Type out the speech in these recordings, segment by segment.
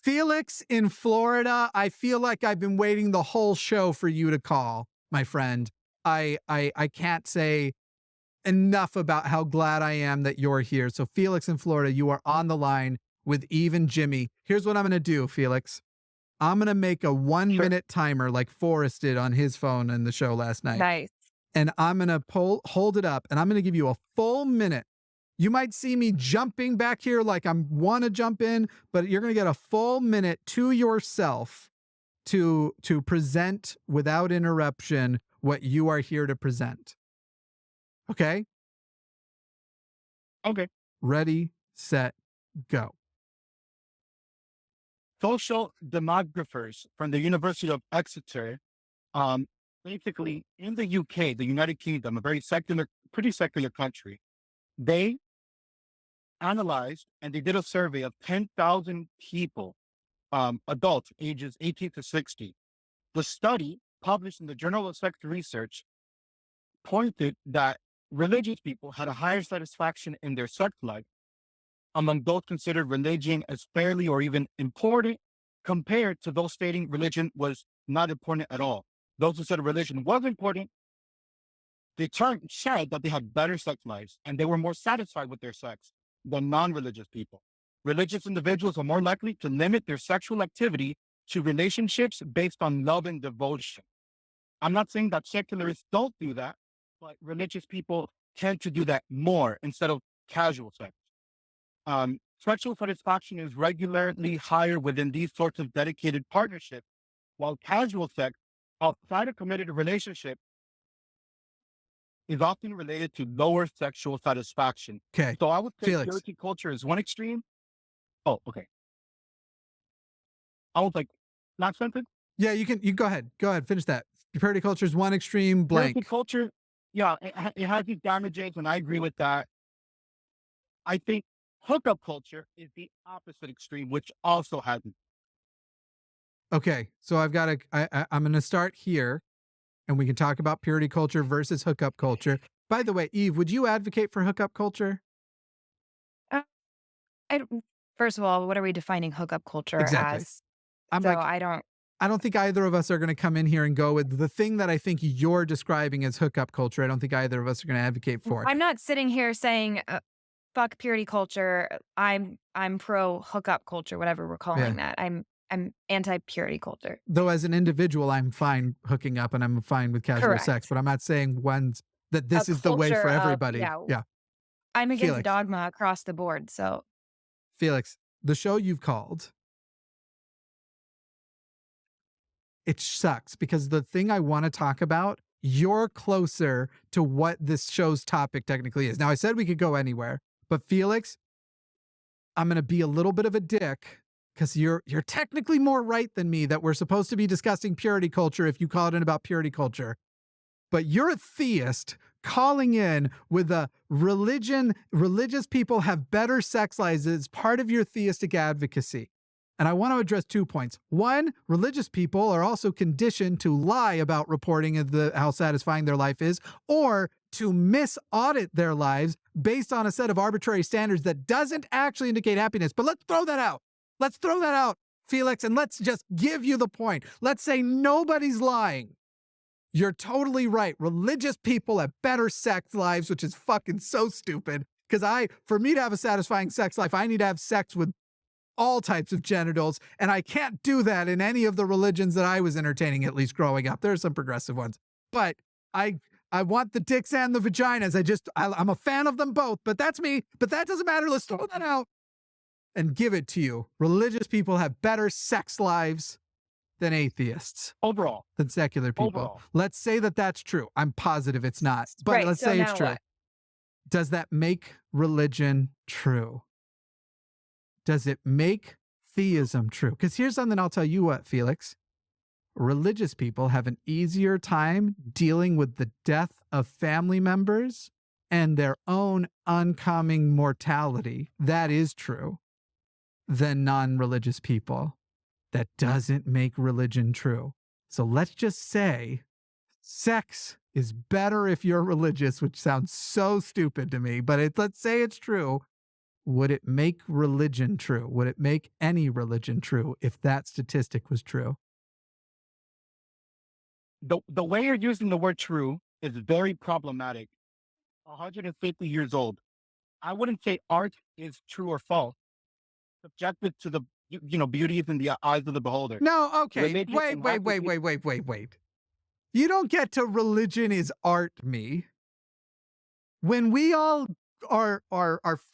Felix in Florida, I feel like I've been waiting the whole show for you to call, my friend. I can't say enough about how glad I am that you're here. So Felix in Florida, you are on the line with Eve and Jimmy. Here's what I'm going to do, Felix. I'm going to make a 1 Sure. minute timer like Forrest did on his phone in the show last night. Nice. And I'm going to hold it up and I'm going to give you a full minute. You might see me jumping back here like I want to jump in, but you're going to get a full minute to yourself to present without interruption what you are here to present. Okay? Okay. Ready, set, go. Social demographers from the University of Exeter, basically in the UK, the United Kingdom, a very secular, pretty secular country, they analyzed and they did a survey of 10,000 people, adults ages 18 to 60. The study, published in the Journal of Sex Research, pointed that religious people had a higher satisfaction in their sex life among those considered religion as fairly or even important compared to those stating religion was not important at all. Those who said religion was important, they said that they had better sex lives and they were more satisfied with their sex than non-religious people. Religious individuals are more likely to limit their sexual activity to relationships based on love and devotion. I'm not saying that secularists don't do that, but religious people tend to do that more instead of casual sex. Sexual satisfaction is regularly higher within these sorts of dedicated partnerships, while casual sex outside a committed relationship is often related to lower sexual satisfaction. Okay. So I would say Felix. purity culture is one extreme. Oh, okay. I was like, not something. Yeah, you go ahead. Go ahead. Finish that. Purity culture is one extreme Purity blank. culture, yeah, it has these damages, and I agree with that. I think hookup culture is the opposite extreme, which also has it. Okay. So I've got I'm going to start here and we can talk about purity culture versus hookup culture. By the way, Eve, would you advocate for hookup culture? Uh, I don't First of all, what are we defining hookup culture Exactly. as? I'm So like, I don't think either of us are going to come in here and go with the thing that I think you're describing as hookup culture. I don't think either of us are going to advocate for it. I'm not sitting here saying, "Fuck purity culture." I'm pro hookup culture, whatever we're Yeah. calling that. I'm anti purity culture. Though as an individual, I'm fine hooking up and I'm fine with casual Correct. sex, but I'm not saying that this A is the way culture for of everybody. yeah. Yeah. I'm against Felix, dogma across the board. So Felix, the show you've called, it sucks because the thing I want to talk about, you're closer to what this show's topic technically is. Now, I said we could go anywhere, but Felix, I'm going to be a little bit of a dick because you're technically more right than me that we're supposed to be discussing purity culture if you call it in about purity culture. But you're a theist calling in with a religious people have better sex lives as part of your theistic advocacy. And I want to address 2 points. One, religious people are also conditioned to lie about reporting of how satisfying their life is, or to misaudit their lives based on a set of arbitrary standards that doesn't actually indicate happiness. But let's throw that out. Let's throw that out, Felix, and let's just give you the point. Let's say nobody's lying. You're totally right. Religious people have better sex lives, which is fucking so stupid. Because for me to have a satisfying sex life, I need to have sex with all types of genitals. And I can't do that in any of the religions that I was entertaining, at least growing up. There's some progressive ones. But I want the dicks and the vaginas. I'm a fan of them both, but that's me. But that doesn't matter. Let's throw that out and give it to you. Religious people have better sex lives than atheists. Overall. Than secular people. Overall. Let's say that that's true. I'm positive it's not. But right, let's so say it's now true. what? Does that make religion true? Does it make theism true? Because here's something I'll tell you what, Felix. Religious people have an easier time dealing with the death of family members and their own oncoming mortality. That is true. Than non-religious people. That doesn't make religion true. So let's just say sex is better if you're religious, which sounds so stupid to me, but let's say it's true. would it make religion true? Would it make any religion true if that statistic was true? The way you're using the word true is very problematic. 150 years old. I wouldn't say art is true or false. Subjective to the beauty is in the eyes of the beholder. No, okay. Religion Wait, and wait, have to wait, be wait, wait, wait, wait. You don't get to religion is art me. When we all are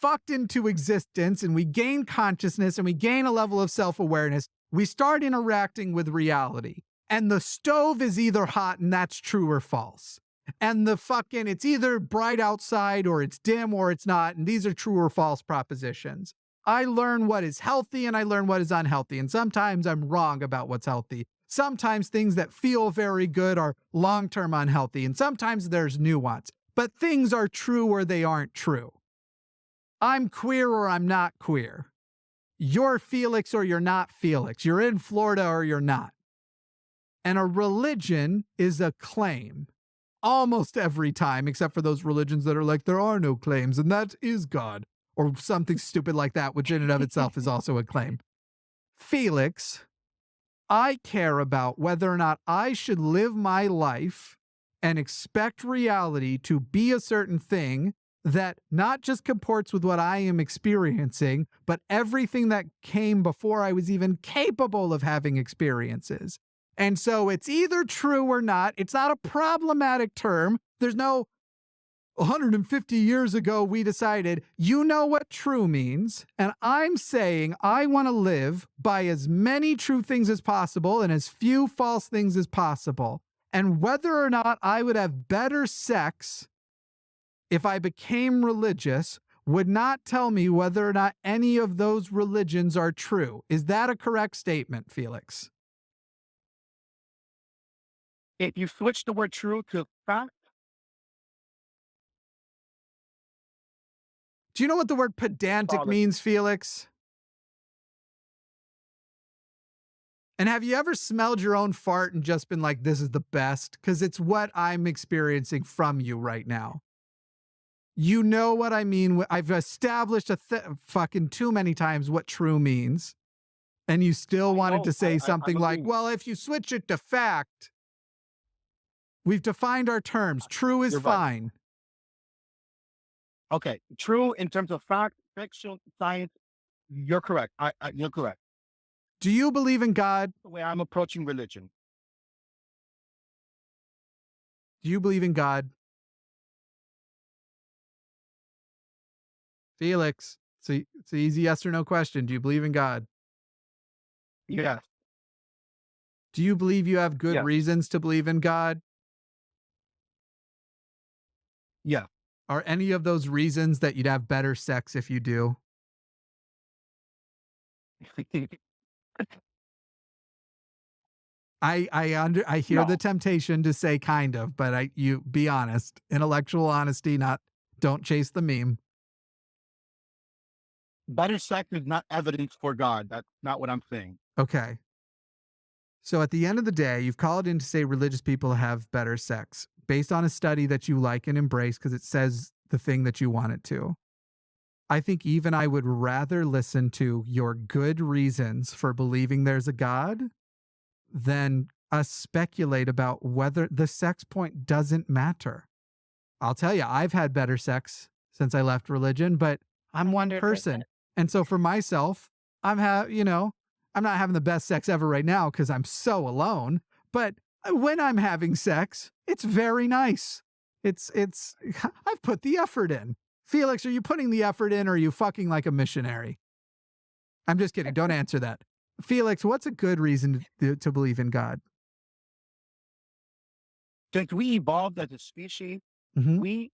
fucked into existence and we gain consciousness and we gain a level of self-awareness, we start interacting with reality. And the stove is either hot and that's true or false. And it's either bright outside or it's dim or it's not. And these are true or false propositions. I learn what is healthy and I learn what is unhealthy. And sometimes I'm wrong about what's healthy. Sometimes things that feel very good are long-term unhealthy. And sometimes there's nuance. But things are true or they aren't true. I'm queer or I'm not queer. You're Felix or you're not Felix. You're in Florida or you're not. And a religion is a claim almost every time, except for those religions that are like, there are no claims and that is God, or something stupid like that, which in and of itself is also a claim. Felix, I care about whether or not I should live my life and expect reality to be a certain thing that not just comports with what I am experiencing, but everything that came before I was even capable of having experiences. And so it's either true or not. It's not a problematic term. There's no 150 years ago we decided, you know what true means. And I'm saying I want to live by as many true things as possible and as few false things as possible. And whether or not I would have better sex if I became religious would not tell me whether or not any of those religions are true. Is that a correct statement, Felix? if you switch the word true to fact, Do you know what the word pedantic solid. means, Felix? And have you ever smelled your own fart and just been like, this is the best? Because it's what I'm experiencing from you right now. You know what I mean? I've established fucking too many times what true means. And you still I wanted know. to say I'm something like, agreeing. well, if you switch it to fact, we've defined our terms. True is You're right. fine. Okay, true in terms of fact, fiction, science. You're correct. You're correct. Do you believe in God? The way I'm approaching religion. Do you believe in God? Felix, it's an easy yes or no question. Do you believe in God? Yes. Do you believe you have good Yes. reasons to believe in God? Yeah. Are any of those reasons that you'd have better sex if you do? I hear the No. temptation to say kind of, but you be honest. Intellectual honesty, not don't chase the meme. Better sex is not evidence for God. That's not what I'm saying. Okay. So at the end of the day, you've called in to say religious people have better sex based on a study that you like and embrace because it says the thing that you want it to. I think even I would rather listen to your good reasons for believing there's a God than us speculate about whether the sex point doesn't matter. I'll tell you, I've had better sex since I left religion, but I'm one 100%. person. And so for myself, I'm not having the best sex ever right now because I'm so alone. But when I'm having sex, it's very nice. I've put the effort in. Felix, are you putting the effort in or are you fucking like a missionary? I'm just kidding. Don't answer that. Felix, what's a good reason to believe in God? Since we evolved as a species, Mm-hmm. we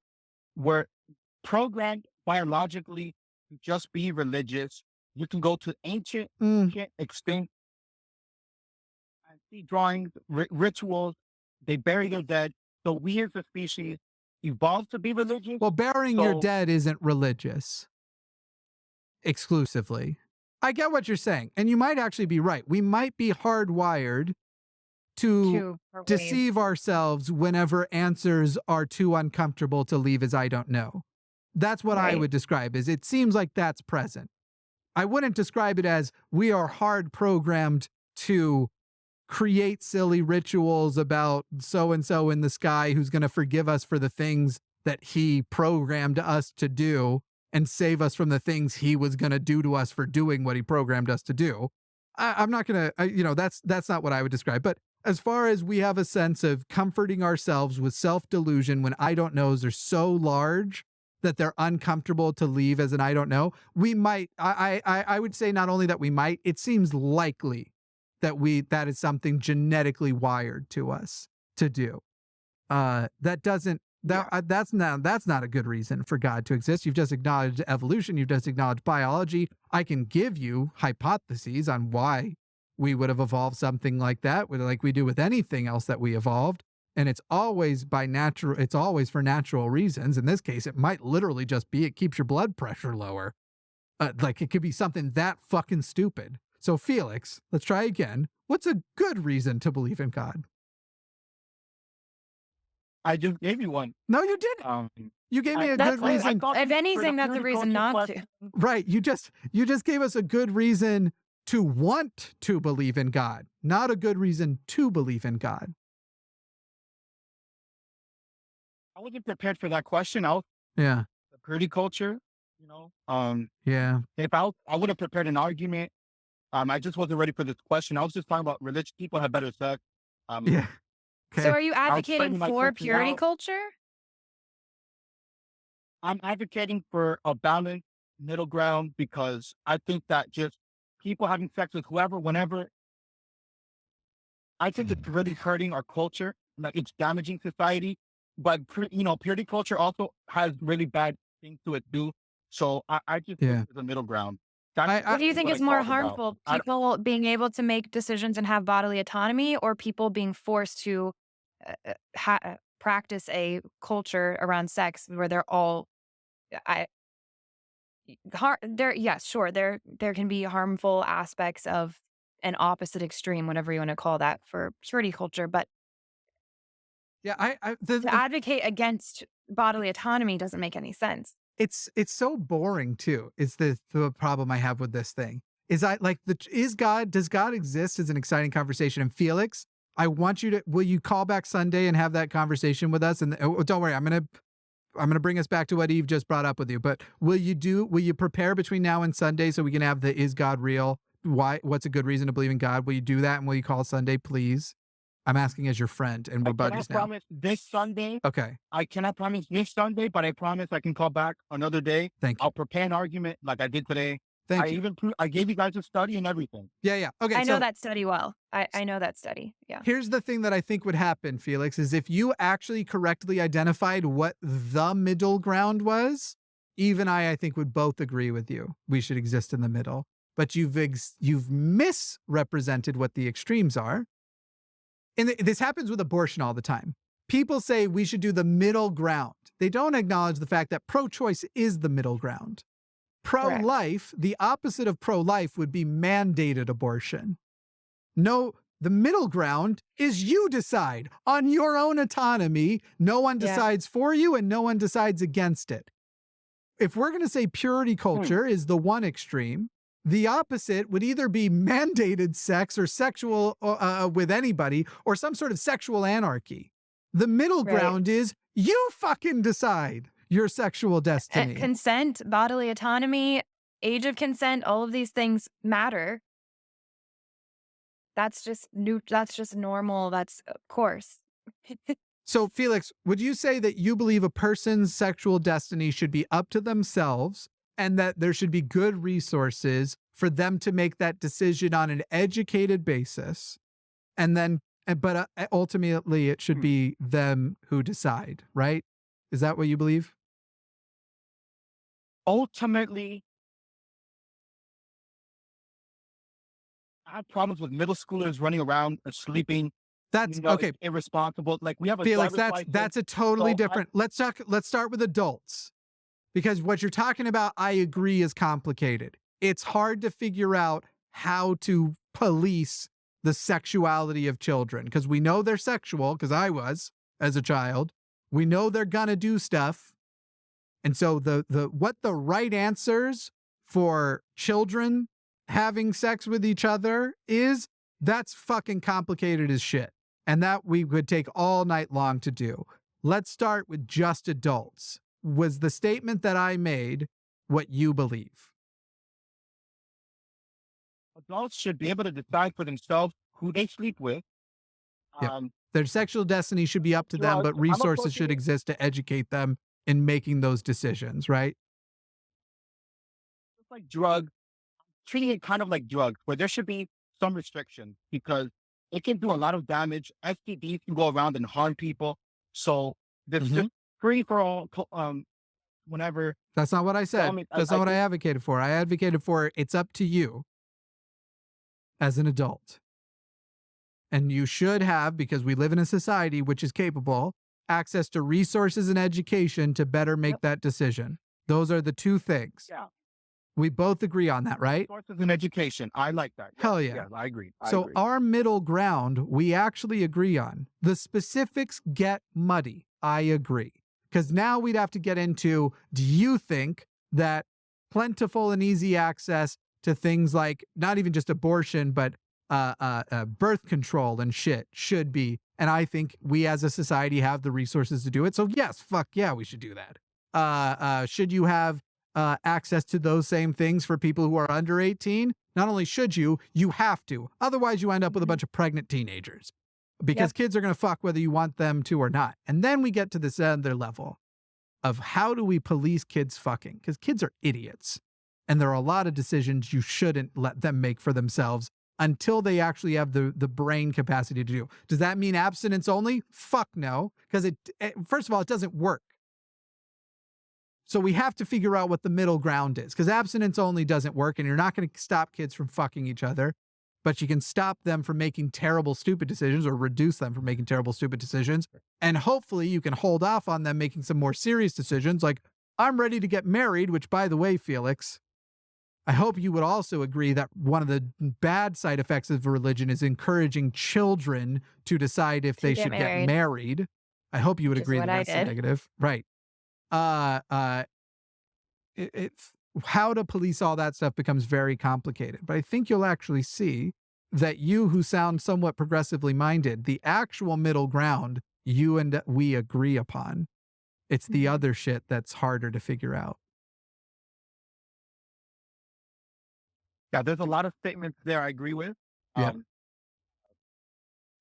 were programmed biologically to just be religious. You can go to ancient, extinct, and see drawings, rituals. They bury their dead. So we as a species evolved to be religious. Well, burying your So dead isn't religious exclusively. I get what you're saying. And you might actually be right. We might be hardwired to Or believe. deceive ourselves whenever answers are too uncomfortable to leave as I don't know. That's what I Right. would describe as it seems like that's present. I wouldn't describe it as we are hard programmed to create silly rituals about so and so in the sky who's going to forgive us for the things that he programmed us to do and save us from the things he was going to do to us for doing what he programmed us to do. I'm not going to, that's not what I would describe. But as far as we have a sense of comforting ourselves with self delusion when I don't knows are so large that they're uncomfortable to leave as an I don't know, we might, I would say not only that we might, it seems likely that is something genetically wired to us to do. That doesn't Yeah. that's not a good reason for God to exist. You've just acknowledged evolution. You've just acknowledged biology. I can give you hypotheses on why we would have evolved something like that, like we do with anything else that we evolved. And it's always it's always for natural reasons. In this case, it might literally just be it keeps your blood pressure lower. Like it could be something that fucking stupid. So Felix, let's try again. What's a good reason to believe in God? I just gave you one. No, you didn't. Um, You gave me I, a That's good like, reason. thought if for the anything, that's a purity reason culture not to. question, Right. You just gave us a good reason to want to believe in God, not a good reason to believe in God. I wasn't prepared for that question. I was Yeah. the purity culture, you know. Yeah. If I would have prepared an argument. I just wasn't ready for this question. I was just talking about religious people have better sex. Um, Yeah. So Okay. are you I was advocating explaining my for question purity now. culture? I'm advocating for a balanced middle ground because I think that just people having sex with whoever, whenever, I think it's really hurting our culture. Like it's damaging society. But purity culture also has really bad things to it too. So I just think Yeah. there's a middle ground. That's I What do you think what I is more talk about. harmful? People being able to make decisions and have bodily autonomy, or people being forced to practice a culture around sex where they're all I there yes, sure, there can be harmful aspects of an opposite extreme, whatever you want to call that, for purity culture, but yeah. to advocate against bodily autonomy doesn't make any sense. It's so boring too. Is the problem I have with this thing? Is I like the is God does God exist is an exciting conversation. And Felix, I want you to will you call back Sunday and have that conversation with us? And don't worry, I'm gonna bring us back to what Eve just brought up with you. But will you prepare between now and Sunday so we can have the is God real? What's a good reason to believe in God? Will you do that and will you call Sunday, please? I'm asking as your friend and we're I cannot buddies now. promise this Sunday. Okay. I cannot promise this Sunday, but I promise I can call back another day. Thank you. I'll prepare an argument like I did today. Thank you. I gave you guys a study and everything. Yeah, yeah. Okay. I know So that study well. I know that study. Yeah. here's the thing that I think would happen, Felix, is if you actually correctly identified what the middle ground was, Eve and I think, would both agree with you. We should exist in the middle. But you've misrepresented what the extremes are. And this happens with abortion all the time. People say we should do the middle ground. They don't acknowledge the fact that pro-choice is the middle ground. Correct. Pro-life, the opposite of pro-life would be mandated abortion. No, the middle ground is you decide on your own autonomy. No one Yeah. decides for you and no one decides against it. If we're going to say purity culture is the one extreme, the opposite would either be mandated sex or sexual with anybody or some sort of sexual anarchy. The middle Right. ground is you fucking decide your sexual destiny. Consent, bodily autonomy, age of consent, all of these things matter. That's just that's just normal. That's of course. So, Felix, would you say that you believe a person's sexual destiny should be up to themselves and that there should be good resources for them to make that decision on an educated basis? And then, but ultimately, it should be them who decide, right? Is that what you believe? Ultimately, I have problems with middle schoolers running around and sleeping. That's okay. Irresponsible. Like we have a Felix, driver's license. that's a totally So different. Let's start with adults. Because what you're talking about, I agree, is complicated. It's hard to figure out how to police the sexuality of children because we know they're sexual, because I was as a child. We know they're gonna do stuff. And so what the right answers for children having sex with each other is, that's fucking complicated as shit. And that we would take all night long to do. Let's start with just adults. Was the statement that I made what you believe? Adults should be able to decide for themselves who they sleep with. Yep. Um, Their sexual destiny should be up to them, but drugs. I'm resources should approaching it exist to educate them in making those decisions, right? just like drugs, treating it kind of like drugs, where there should be some restrictions because it can do a lot of damage. STDs can go around and harm people. So this Mhm. just free for all. Whenever That's not what I said. That's not what I advocated for. I advocated for it's up to you as an adult. And you should have, because we live in a society which is capable, access to resources and education to better make that decision. Those are the two things. yeah, We both agree on that, right? resources and education. I like that. Yeah, Hell yeah. yeah, I agree. I So agree. our middle ground, we actually agree on. The specifics get muddy. I agree. Because now we'd have to get into, do you think that plentiful and easy access to things like not even just abortion, but birth control and shit should be? And I think we as a society have the resources to do it. So yes, fuck yeah, we should do that. Should you have access to those same things for people who are under 18? Not only should you, you have to. Otherwise, you end up with a bunch of pregnant teenagers because kids are going to fuck whether you want them to or not. And then we get to this other level of how do we police kids fucking? Because kids are idiots. And there are a lot of decisions you shouldn't let them make for themselves until they actually have the brain capacity to do. Does that mean abstinence only? Fuck no. Because first of all, it doesn't work. So we have to figure out what the middle ground is, because abstinence only doesn't work, and you're not going to stop kids from fucking each other, but you can stop them from making terrible, stupid decisions or reduce them from making terrible, stupid decisions. And hopefully you can hold off on them making some more serious decisions like, I'm ready to get married, which, by the way, Felix, I hope you would also agree that one of the bad side effects of religion is encouraging children to decide if they should get married. I hope you would agree that that's the negative. Right. It's how to police all that stuff becomes very complicated. But I think you'll actually see that you who sound somewhat progressively minded, the actual middle ground you and we agree upon. It's the other shit that's harder to figure out. Yeah, there's a lot of statements there I agree with. Yeah.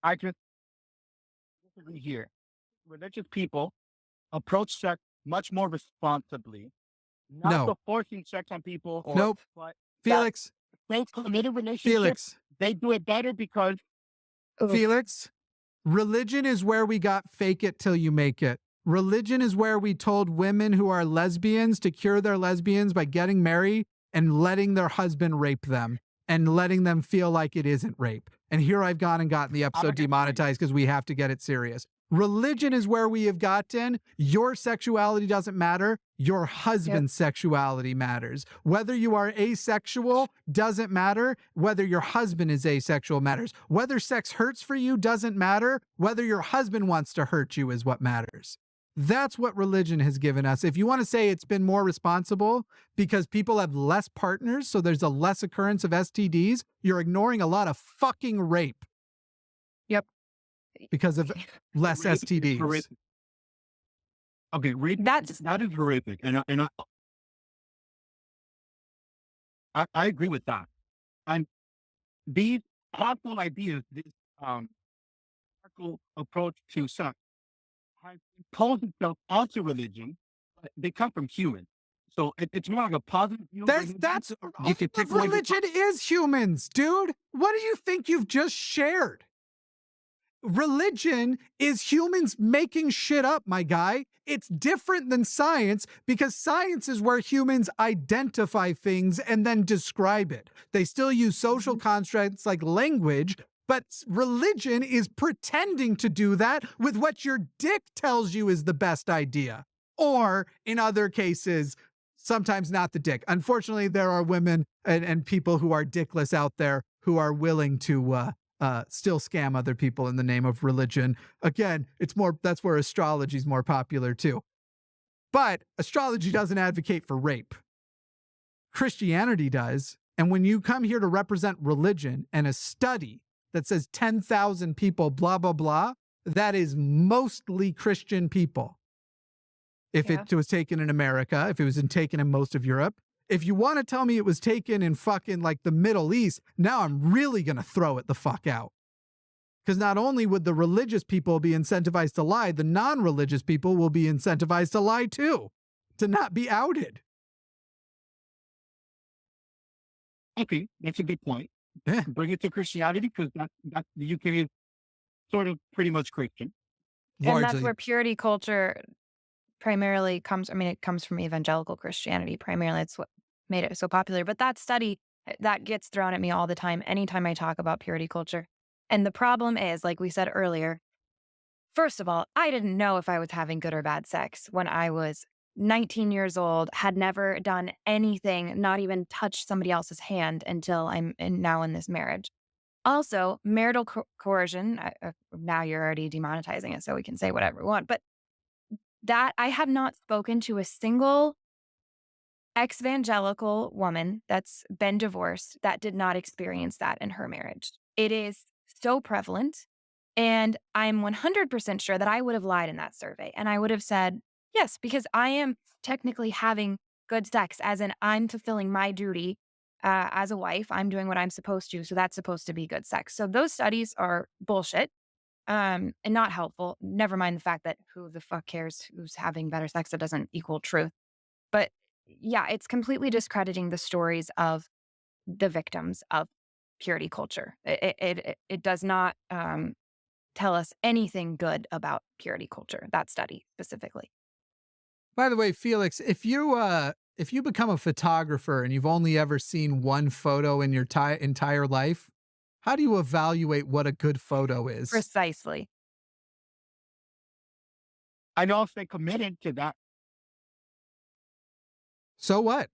I just disagree here. Religious people approach sex much more responsibly. Not No. the forcing sex on people. Or, Nope. But Felix. committed relationships, Felix. they do it better because Felix, religion is where we got fake it till you make it. Religion is where we told women who are lesbians to cure their lesbians by getting married and letting their husband rape them and letting them feel like it isn't rape. And here I've gone and gotten the episode demonetized because we have to get it serious. Religion is where we have gotten your sexuality doesn't matter. Your husband's sexuality matters. Whether you are asexual doesn't matter. Whether your husband is asexual matters. Whether sex hurts for you doesn't matter. Whether your husband wants to hurt you is what matters. That's what religion has given us. If you want to say it's been more responsible because people have less partners, so there's a less occurrence of STDs, you're ignoring a lot of fucking rape. Yep. Because of less rape is STDs. horrific. Okay, rape that is horrific, and I agree with that. And these harmful ideas, this harmful approach to sex, has imposed itself onto religion, but they come from humans. So it's more like a positive view. That's religion is humans, dude. What do you think you've just shared? Religion is humans making shit up, my guy. It's different than science because science is where humans identify things and then describe it. They still use social constructs like language, but religion is pretending to do that with what your dick tells you is the best idea. Or in other cases, sometimes not the dick. Unfortunately, there are women and people who are dickless out there who are willing to still scam other people in the name of religion. Again, it's more, that's where astrology is more popular too. But astrology doesn't advocate for rape. Christianity does. And when you come here to represent religion and a study that says 10,000 people, blah, blah, blah, that is mostly Christian people. If Yeah. it was taken in America, if it was taken in most of Europe. If you want to tell me it was taken in fucking like the Middle East, now I'm really going to throw it the fuck out. Because not only would the religious people be incentivized to lie, the non-religious people will be incentivized to lie too, to not be outed. Okay, that's a good point. Yeah. Bring it to Christianity because that the UK is sort of pretty much Christian. And that's Largely. where purity culture primarily comes. I mean, it comes from evangelical Christianity primarily. It's what made it so popular. But that study that gets thrown at me all the time, anytime I talk about purity culture. And the problem is, like we said earlier, first of all, I didn't know if I was having good or bad sex when I was 19 years old, had never done anything, not even touched somebody else's hand until now in this marriage. Also, marital coercion. Now you're already demonetizing it, so we can say whatever we want. But that I have not spoken to a single ex-evangelical woman that's been divorced that did not experience that in her marriage. It is so prevalent, and I'm 100% sure that I would have lied in that survey, and I would have said, "Yes, because I am technically having good sex, as in I'm fulfilling my duty, as a wife. I'm doing what I'm supposed to, so that's supposed to be good sex." So those studies are bullshit, and not helpful. Never mind the fact that who the fuck cares who's having better sex? That doesn't equal truth. But yeah, it's completely discrediting the stories of the victims of purity culture. It does not tell us anything good about purity culture. That study specifically. By the way, Felix, if you become a photographer and you've only ever seen one photo in your entire life, how do you evaluate what a good photo is? Precisely. I know if they committed to that, So what?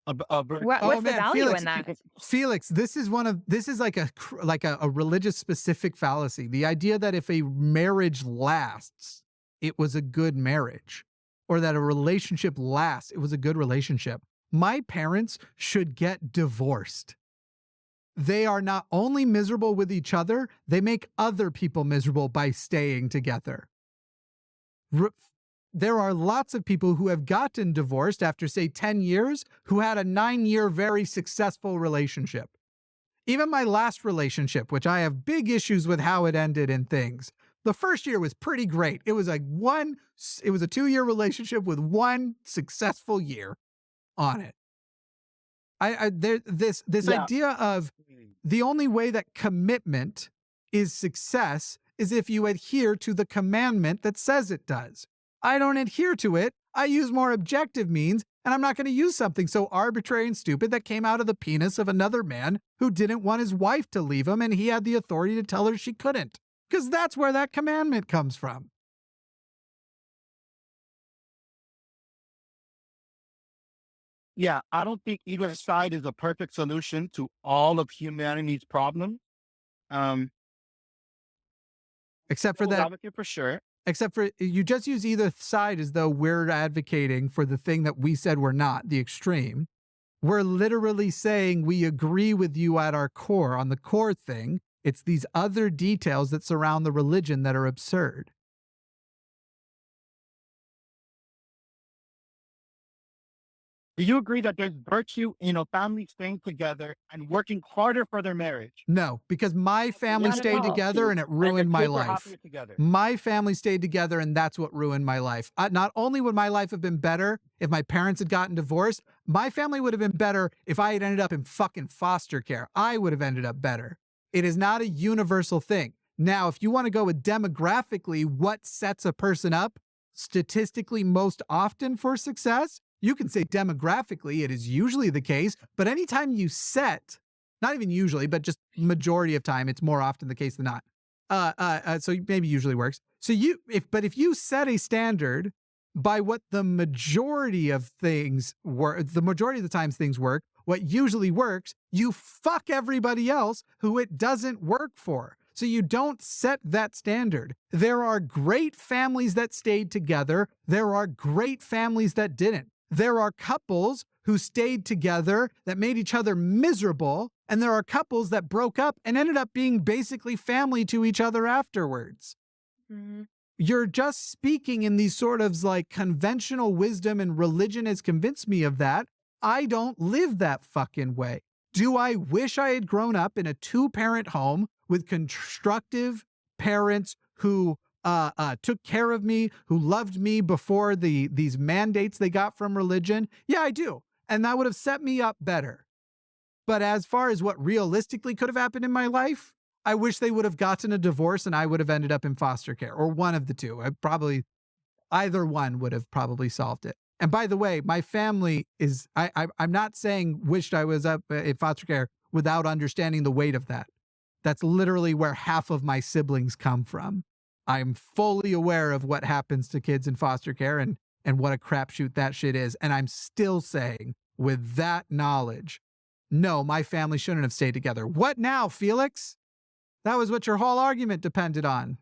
What's the Man, value Felix, in that? Felix, this is like a religious specific fallacy. The idea that if a marriage lasts, it was a good marriage, or that a relationship lasts, it was a good relationship. My parents should get divorced. They are not only miserable with each other, they make other people miserable by staying together. There are lots of people who have gotten divorced after, say, 10 years, who had a 9-year, very successful relationship. Even my last relationship, which I have big issues with how it ended and things, the first year was pretty great. It was a 2-year relationship with one successful year on it. This Yeah. idea of the only way that commitment is success is if you adhere to the commandment that says it does. I don't adhere to it. I use more objective means, and I'm not going to use something so arbitrary and stupid that came out of the penis of another man who didn't want his wife to leave him, and he had the authority to tell her she couldn't. Because that's where that commandment comes from. Yeah, I don't think either side is a perfect solution to all of humanity's problems. Um, Except for Devil's that, advocate for sure. except for you just use either side as though we're advocating for the thing that we said we're not, the extreme. We're literally saying we agree with you at our core on the core thing. It's these other details that surround the religion that are absurd. Do you agree that there's virtue in a family staying together and working harder for their marriage? No, because my family Not at stayed all. together and it And ruined the my kids are life. happier together. My family stayed together and that's what ruined my life. Not only would my life have been better if my parents had gotten divorced, my family would have been better if I had ended up in fucking foster care. I would have ended up better. It is not a universal thing. Now, if you want to go with demographically, what sets a person up statistically most often for success, you can say demographically, it is usually the case, but anytime you set, not even usually, but just majority of time, it's more often the case than not. So maybe usually works. So if you set a standard by what the majority of things work, the majority of the times things work, what usually works, you fuck everybody else who it doesn't work for. So you don't set that standard. There are great families that stayed together. There are great families that didn't. There are couples who stayed together that made each other miserable. And there are couples that broke up and ended up being basically family to each other afterwards. Mm-hmm. You're just speaking in these sort of like conventional wisdom, and religion has convinced me of that. I don't live that fucking way. Do I wish I had grown up in a 2-parent home with constructive parents who took care of me, who loved me before these mandates they got from religion? Yeah, I do. And that would have set me up better. But as far as what realistically could have happened in my life, I wish they would have gotten a divorce and I would have ended up in foster care, or one of the two. Either one would have probably solved it. And by the way, my family is, I'm not saying wished I was up in foster care without understanding the weight of that. That's literally where half of my siblings come from. I'm fully aware of what happens to kids in foster care and what a crapshoot that shit is. And I'm still saying, with that knowledge, no, my family shouldn't have stayed together. What now, Felix? That was what your whole argument depended on.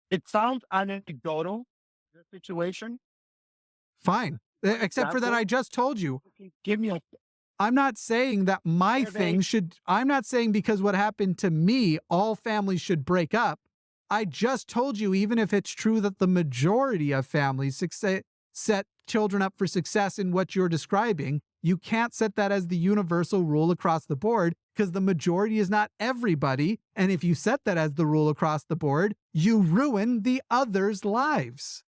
It sounds anecdotal, the situation. Fine. Except for that, I just told you, Give me a I'm not saying that my thing should, I'm not saying because what happened to me, all families should break up. I just told you, even if it's true that the majority of families set children up for success in what you're describing, you can't set that as the universal rule across the board, because the majority is not everybody. And if you set that as the rule across the board, you ruin the others' lives.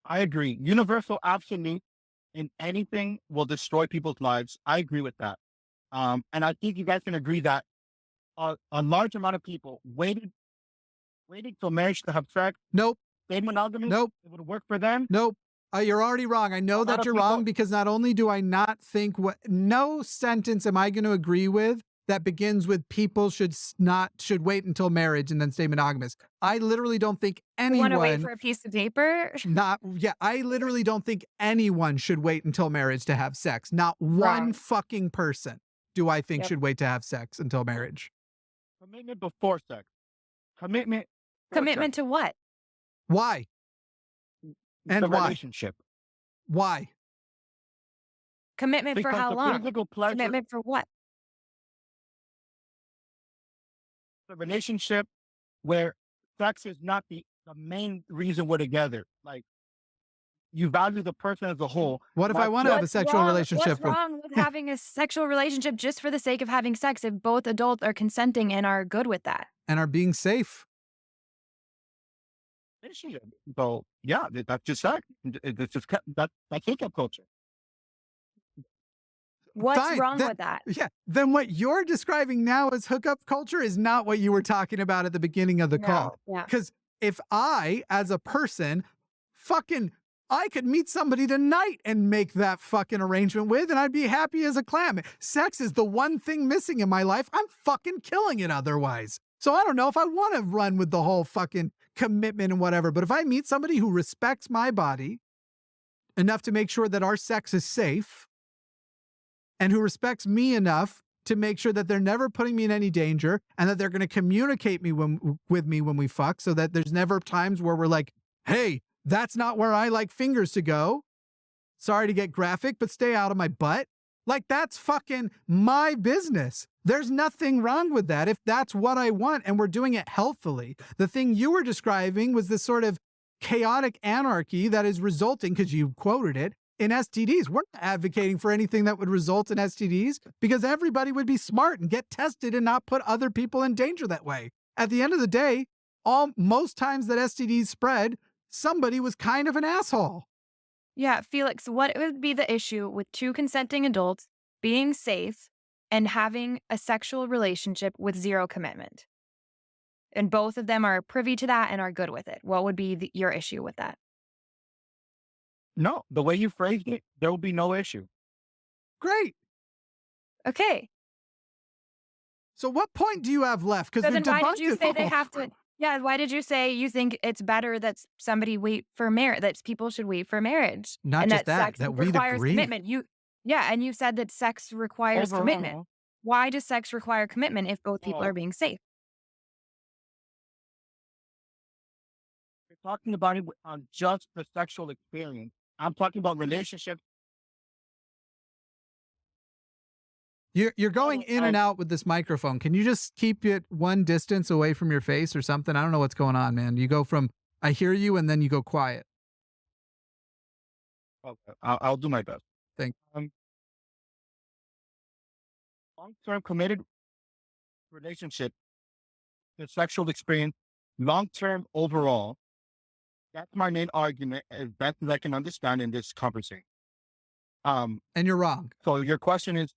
I agree. Universal absolute in anything will destroy people's lives. I agree with that. And I think you guys can agree that a large amount of people waited till marriage to have sex. Nope. Stayed monogamous. Nope. It would work for them. Nope. You're already wrong. I know that you're wrong, because not only do I not think no sentence am I going to agree with that begins with people should wait until marriage and then stay monogamous. I literally don't think anyone. You want to wait for a piece of paper? I literally don't think anyone should wait until marriage to have sex. Not one fucking person do I think should wait to have sex until marriage. Commitment before sex. Commitment to what? Why? And the why? Relationship. Why? Commitment for Because how the long? physical pleasure, Commitment for what? the relationship where sex is not the main reason we're together. Like, you value the person as a whole. What if I want to have a sexual relationship? What's wrong with having a sexual relationship just for the sake of having sex if both adults are consenting and are good with that? And are being safe? So yeah, that's just sex. It's just that's hookup culture. What's Fine. wrong with that? Yeah. Then what you're describing now as hookup culture is not what you were talking about at the beginning of the call. Yeah. Because if I, as a person, I could meet somebody tonight and make that fucking arrangement with, and I'd be happy as a clam. Sex is the one thing missing in my life. I'm fucking killing it otherwise. So I don't know if I want to run with the whole fucking commitment and whatever. But if I meet somebody who respects my body enough to make sure that our sex is safe, and who respects me enough to make sure that they're never putting me in any danger, and that they're going to communicate with me when we fuck, so that there's never times where we're like, hey, that's not where I like fingers to go. Sorry to get graphic, but stay out of my butt. Like, that's fucking my business. There's nothing wrong with that if that's what I want and we're doing it healthfully. The thing you were describing was this sort of chaotic anarchy that is resulting, because you quoted it, in STDs. We're not advocating for anything that would result in STDs, because everybody would be smart and get tested and not put other people in danger that way. At the end of the day, most times that STDs spread, somebody was kind of an asshole. Yeah, Felix, what would be the issue with two consenting adults being safe and having a sexual relationship with zero commitment? And both of them are privy to that and are good with it. What would be your issue with that? No, the way you phrased it, there will be no issue. Great. Okay. So what point do you have left? Because then why did you say they have to? Yeah, why did you say you think it's better that somebody wait for marriage, that people should wait for marriage? Not and just that sex we'd requires agree. commitment. Yeah, and you said that sex requires commitment. Overall, Why does sex require commitment if both people are well, being safe? we're talking about it on just the sexual experience. I'm talking about relationships. You're going in and And out with this microphone. Can you just keep it one distance away from your face or something? I don't know what's going on, man. You go from I hear you and then you go quiet. okay, I'll do my best. Thank Um, long-term committed relationship, the sexual experience, long-term overall. That's my main argument, as best as I can understand in this conversation. Um, and you're wrong. so your question is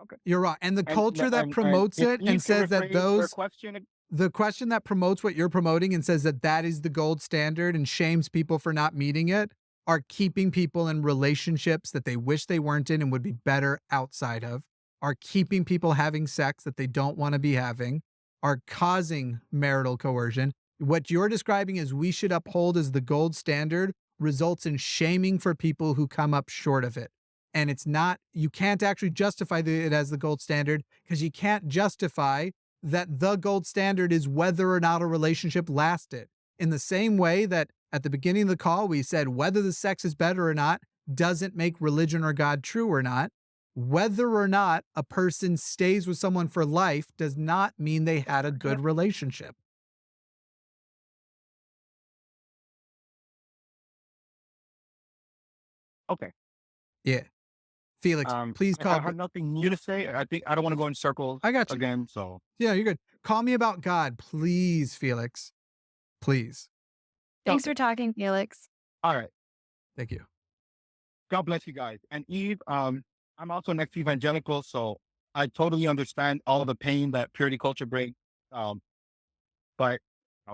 okay, You're wrong. And the culture that and promotes if it and Eve can says that rephrase your those question, the question that promotes what you're promoting and says that that is the gold standard and shames people for not meeting it are keeping people in relationships that they wish they weren't in and would be better outside of, are keeping people having sex that they don't want to be having, are causing marital coercion. What you're describing as we should uphold as the gold standard results in shaming for people who come up short of it. And it's not, you can't actually justify it as the gold standard because you can't justify that the gold standard is whether or not a relationship lasted. In the same way that at the beginning of the call, we said whether the sex is better or not doesn't make religion or God true or not. Whether or not a person stays with someone for life does not mean they had a good relationship. okay. Yeah. Felix, please I call. have nothing new to say. I think I don't want to go in circles I got you. again. So Yeah, you're good. Call me about God, please, Felix. Please. Thanks okay, for talking, Felix. all right. Thank you. God bless you guys. And Eve, I'm also an ex-evangelical, so I totally understand all of the pain that purity culture brings. Um, but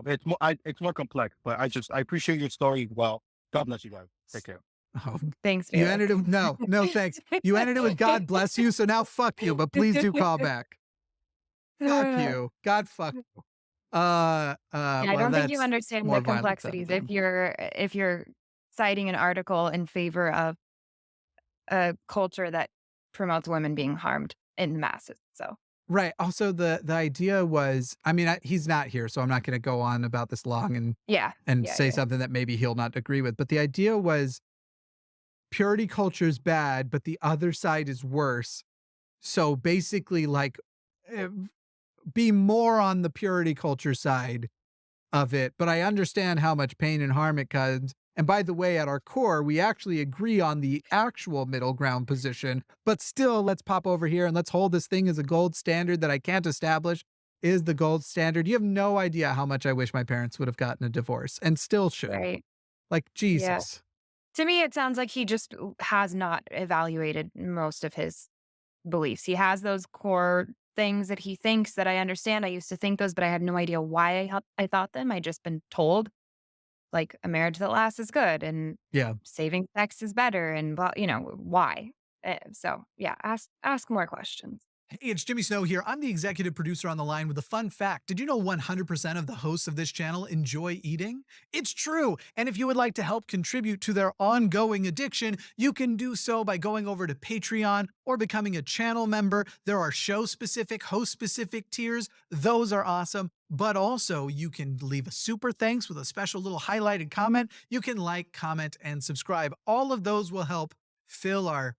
it's more complex. But I appreciate your story. Well, God bless you guys. Take care. Oh, Thanks, you ended Felix. it. No, no, thanks. You ended it with God bless you. So now fuck you, but please do call back. Fuck you. God fuck you. Yeah, I Well, don't think you that's understand more the violent sounding complexities than if you're citing an article in favor of a culture that promotes women being harmed in the masses. So, right. Also, the idea was, I mean, he's not here, so I'm not going to go on about this long yeah. and Yeah, say yeah. something that maybe he'll not agree with. But the idea was purity culture is bad, but the other side is worse. So basically, like, eh, be more on the purity culture side of it, but I understand how much pain and harm it causes. And by the way, at our core, we actually agree on the actual middle ground position, but still, let's pop over here and let's hold this thing as a gold standard that I can't establish is the gold standard. You have no idea how much I wish my parents would have gotten a divorce and still should. Right. Like, Yeah. Jesus. To me, it sounds like he just has not evaluated most of his beliefs. He has those core things that he thinks that I understand. I used to think those, but I had no idea why I thought them. I just been told like a marriage that lasts is good and Yeah. saving sex is better and blah, why. So yeah, ask more questions. Hey, it's Jimmy Snow here. I'm the executive producer on the line with a fun fact. Did you know 100% of the hosts of this channel enjoy eating? It's true. And if you would like to help contribute to their ongoing addiction, you can do so by going over to Patreon or becoming a channel member. There are show specific, host specific tiers. Those are awesome. But also, you can leave a super thanks with a special little highlighted comment. You can like, comment, and subscribe. All of those will help fill our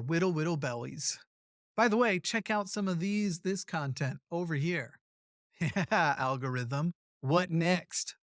whittle bellies. By the way, check out some of this content over here. Yeah, algorithm. What next?